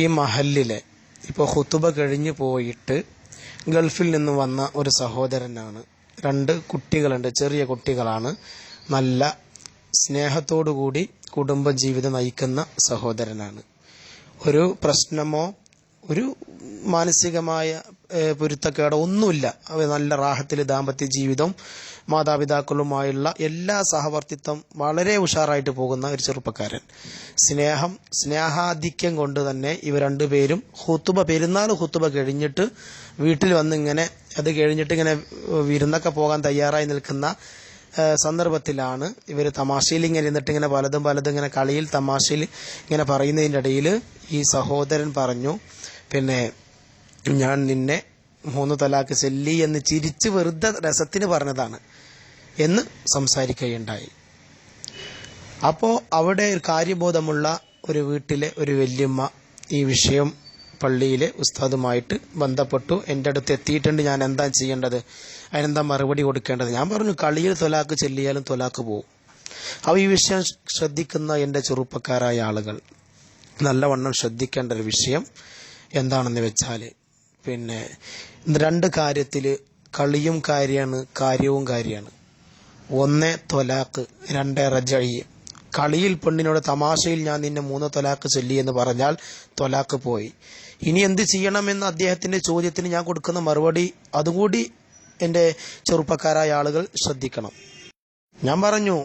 ഈ മഹല്ലിലെ ഇപ്പോൾ ഖുതുബ കഴിഞ്ഞു പോയിട്ട് ഗൾഫിൽ നിന്ന് വന്ന ഒരു സഹോദരനാണ്. 2 കുട്ടികളുണ്ട്, ചെറിയ കുട്ടികളാണ്. നല്ല സ്നേഹത്തോടുകൂടി കുടുംബജീവിതം നയിക്കുന്ന സഹോദരനാണ്. ഒരു പ്രശ്നമോ ഒരു മാനസികമായ പൊരുത്തക്കേടോ ഒന്നുമില്ല. നല്ല റാഹത്തിൽ ദാമ്പത്യ ജീവിതം, മാതാപിതാക്കളുമായുള്ള എല്ലാ സഹവർത്തിത്വം വളരെ ഉഷാറായിട്ട് പോകുന്ന ഒരു ചെറുപ്പക്കാരൻ. സ്നേഹാധിക്യം കൊണ്ട് തന്നെ ഇവർ 2 പേരും പെരുന്നാൾ ഖുതുബ കഴിഞ്ഞിട്ട് വീട്ടിൽ വന്ന് അത് കഴിഞ്ഞിട്ട് വിരുന്നൊക്കെ പോകാൻ തയ്യാറായി നിൽക്കുന്ന സന്ദർഭത്തിലാണ് ഇവർ തമാശയിൽ ഇരുന്നിട്ട് പലതും കളിയിൽ തമാശയിൽ പറയുന്നതിൻ്റെ ഇടയിൽ ഈ സഹോദരൻ പറഞ്ഞു, പിന്നെ ഞാൻ നിന്നെ 3 തലാക്ക് ചെല്ലി എന്ന് ചിരിച്ച് വെറുതെ രസത്തിന് പറഞ്ഞതാണ് എന്ന് സംസാരിക്കുകയുണ്ടായി. അപ്പോൾ അവിടെ ഒരു കാര്യബോധമുള്ള ഒരു വീട്ടിലെ ഒരു വല്യമ്മ ഈ വിഷയം പള്ളിയിലെ ഉസ്താദുമായിട്ട് ബന്ധപ്പെട്ടു. എൻ്റെ അടുത്ത് എത്തിയിട്ടുണ്ട്, ഞാൻ എന്താ ചെയ്യേണ്ടത്, അതിനെന്താ മറുപടി കൊടുക്കേണ്ടത്. ഞാൻ പറഞ്ഞു, കളിയിൽ തൊലാക്ക് ചെല്ലിയാലും തൊലാക്ക് പോകും. അപ്പോൾ ഈ വിഷയം ശ്രദ്ധിക്കുന്ന എൻ്റെ ചെറുപ്പക്കാരായ ആളുകൾ നല്ലവണ്ണം ശ്രദ്ധിക്കേണ്ട ഒരു വിഷയം എന്താണെന്ന് വെച്ചാൽ, പിന്നെ 2 കാര്യത്തിൽ കളിയും കാര്യമാണ്, കാര്യവും കാര്യമാണ്. 1 തൊലാക്ക്, 2 റജഈ. കളിയിൽ പെണ്ണിനോട് തമാശയിൽ ഞാൻ നിന്നെ 3 തൊലാക്ക് ചൊല്ലി എന്ന് പറഞ്ഞാൽ തൊലാക്ക് പോയി. ഇനി എന്ത് ചെയ്യണമെന്ന് അദ്ദേഹത്തിന്റെ ചോദ്യത്തിന് ഞാൻ കൊടുക്കുന്ന മറുപടി അതുകൂടി എൻ്റെ ചെറുപ്പക്കാരായ ആളുകൾ ശ്രദ്ധിക്കണം. ഞാൻ പറഞ്ഞു,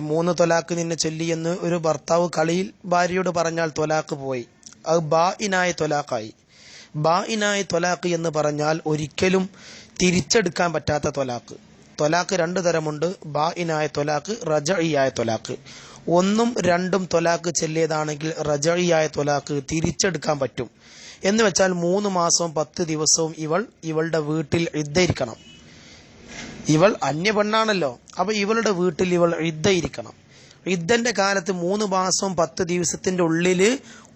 3 തൊലാക്ക് നിന്നെ ചൊല്ലി എന്ന് ഒരു ഭർത്താവ് കളിയിൽ ഭാര്യയോട് പറഞ്ഞാൽ തൊലാക്ക് പോയി. അത് ബാഇനായ തൊലാക്കായി. ബാഇനായ തൊലാക്ക് എന്ന് പറഞ്ഞാൽ ഒരിക്കലും തിരിച്ചെടുക്കാൻ പറ്റാത്ത തൊലാക്ക്. തൊലാക്ക് 2 തരമുണ്ട്: ബാഇനായ തൊലാക്ക്, റജഈയായ തൊലാക്ക്. 1ഉം 2ഉം തൊലാക്ക് ചെല്ലിയതാണെങ്കിൽ റജഈയായ തൊലാക്ക് തിരിച്ചെടുക്കാൻ പറ്റും. എന്ന് വെച്ചാൽ 3 മാസവും 10 ദിവസവും ഇവളുടെ വീട്ടിൽ ഇദ്ദയിരിക്കണം. ഇവൾ അന്യ പെണ്ണാണല്ലോ, അപ്പൊ ഇവളുടെ വീട്ടിൽ ഇവൾ ഇദ്ദയിരിക്കണം. ഇദ്ദന്റെ കാലത്ത് 3 മാസവും 10 ദിവസത്തിന്റെ ഉള്ളിൽ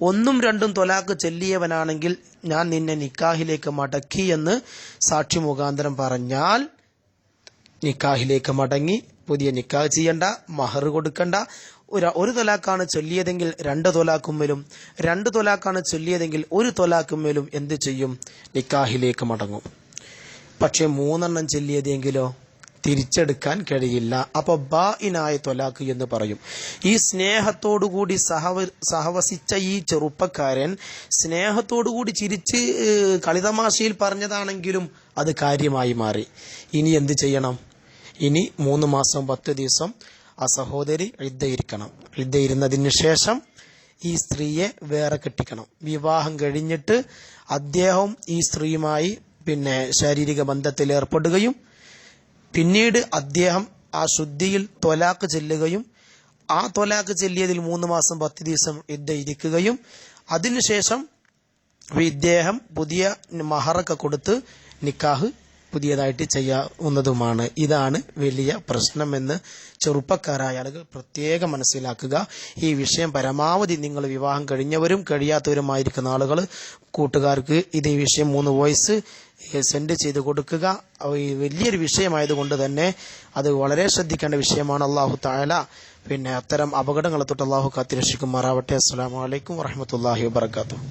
1ഉം 2ഉം തൊലാക്ക് ചെല്ലിയവനാണെങ്കിൽ ഞാൻ നിന്നെ നിക്കാഹിലേക്ക് മടക്കി എന്ന് സാക്ഷി മുഖാന്തരം പറഞ്ഞാൽ നിക്കാഹിലേക്ക് മടങ്ങി, പുതിയ നിക്കാഹ് ചെയ്യണ്ട, മഹർ കൊടുക്കണ്ട. ഒരു തൊലാക്കാണ് ചൊല്ലിയതെങ്കിൽ 2 തൊലാക്കുമ്മലും, 2 തൊലാക്കാണ് ചൊല്ലിയതെങ്കിൽ 1 തൊലാക്കുമ്മലും എന്ത് ചെയ്യും? നിക്കാഹിലേക്ക് മടങ്ങും. പക്ഷെ 3 ചൊല്ലിയതെങ്കിലോ തിരിച്ചെടുക്കാൻ കഴിയില്ല. അപ്പൊ ബാഇനായ തൊലാക്ക് എന്ന് പറയും. ഈ സ്നേഹത്തോടുകൂടി സഹവസിച്ച ഈ ചെറുപ്പക്കാരൻ സ്നേഹത്തോടുകൂടി ചിരിച്ച് കളിതമാശയിൽ പറഞ്ഞതാണെങ്കിലും അത് കാര്യമായി മാറി. ഇനി എന്ത് ചെയ്യണം? ഇനി 3 മാസം 10 ദിവസം ആ സഹോദരി ഇദ്ദയിരിക്കണം. ഇദ്ദയിരുന്നതിന് ശേഷം ഈ സ്ത്രീയെ വേറെ കെട്ടിക്കണം. വിവാഹം കഴിഞ്ഞിട്ട് അദ്ദേഹം ഈ സ്ത്രീയുമായി ശാരീരിക ബന്ധത്തിൽ ഏർപ്പെടുകയും പിന്നീട് അദ്ദേഹം ആ ശുദ്ധിയിൽ തൊലാക്ക് ചെല്ലുകയും ആ തൊലാക്ക് ചെല്ലിയതിൽ 3 മാസം 10 ദിവസം ഇദ്ദയിരിക്കുകയും അതിനുശേഷം ഇദ്ദേഹം പുതിയ മഹറൊക്കെ കൊടുത്ത് നിക്കാഹ് പുതിയതായിട്ട് ചെയ്യാവുന്നതുമാണ്. ഇതാണ് വലിയ പ്രശ്നമെന്ന് ചെറുപ്പക്കാരായ ആളുകൾ പ്രത്യേകം മനസ്സിലാക്കുക. ഈ വിഷയം പരമാവധി നിങ്ങൾ വിവാഹം കഴിഞ്ഞവരും കഴിയാത്തവരുമായിരിക്കുന്ന ആളുകൾ കൂട്ടുകാർക്ക് ഈ വിഷയം 3 വോയിസ് സെൻഡ് ചെയ്ത് കൊടുക്കുക. വലിയൊരു വിഷയമായതുകൊണ്ട് തന്നെ അത് വളരെ ശ്രദ്ധിക്കേണ്ട വിഷയമാണ്. അല്ലാഹു തആല അത്തരം അപകടങ്ങളെ തൊട്ട് അല്ലാഹു കാത്തിരക്ഷിക്കുമാറാവട്ടെ. അസ്സലാമു അലൈക്കും വറഹ്മത്തുള്ളാഹി വബറകാതുഹു.